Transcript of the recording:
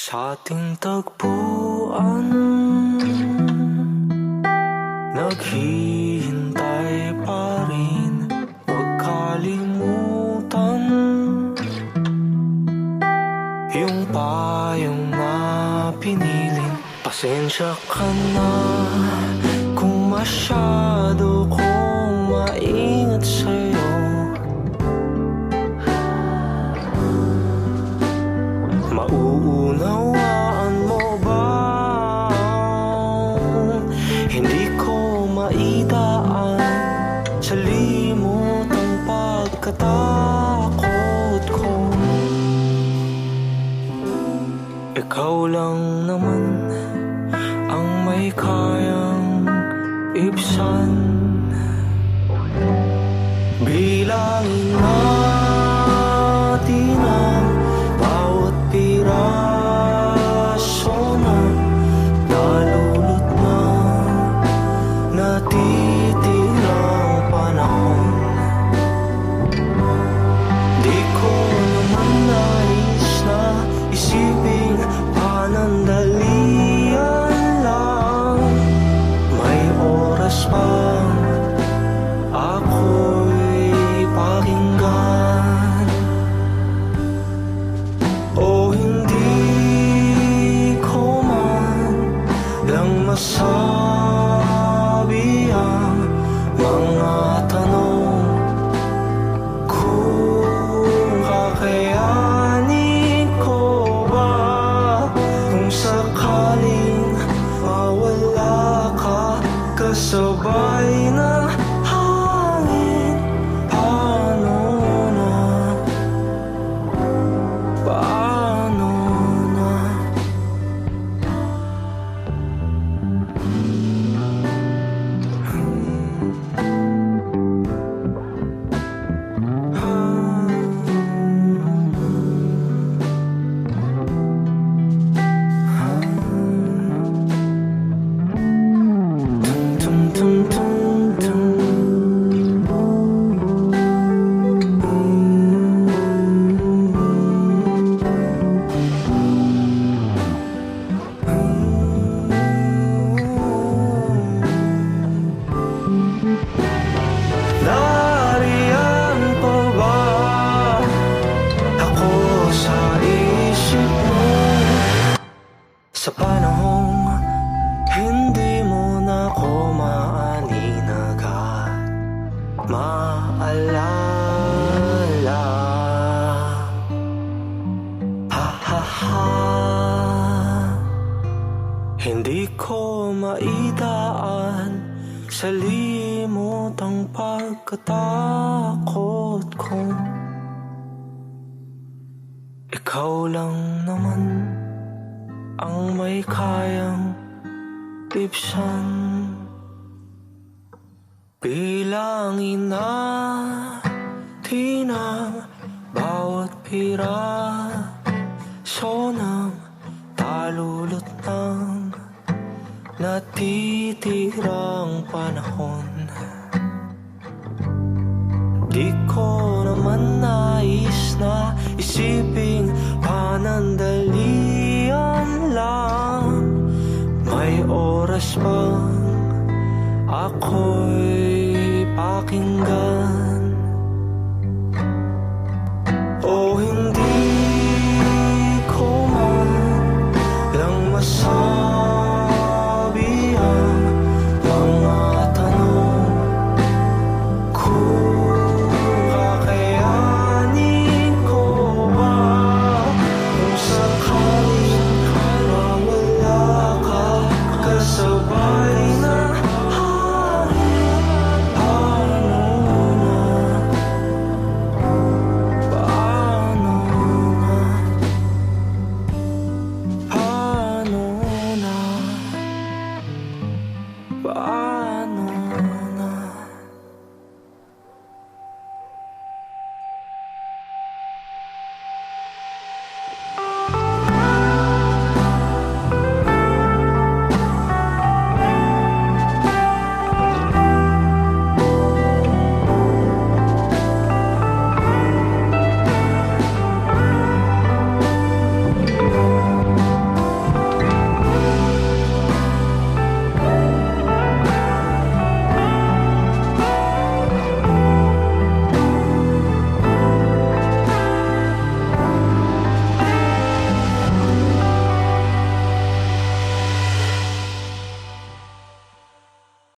Sa ating tagpuan, naghihintay pa rin. Huwag kalimutan yung payong na pinilin. Pasensya ka na kung masyado kong maingat sa'yo. Mauunawaan mo ba hindi ko maidaan sa limot ang pagkatakot ko? Ikaw lang naman ang may kayang ibsan. Bilangin natin ang bawat piraso na nalulot na natitirang panahon. Di ko naman nais na isiping panandalian lang. May oras pang ako'y pakinggan. O hindi ko man lang masabi ang mga tanong kung kakayanin ko ba kung sakaling mawala ka kasabay ng hangin. Paano na? Paano na? Tum tum tum tum. Nariyan pa ba ako sa isip mo sa panahong hindi mo na ako maaninag at maalala? Ha ha ha. Hindi ko maidaan sa limot ang pagkatakot ko. Ikaw lang naman ang may kayang ibsan. Bilangin natin ang bawat piraso ng talulot ng natitirang panahon. Di ko naman nais na isiping panandalian lang. May oras bang ako'y pakinggan?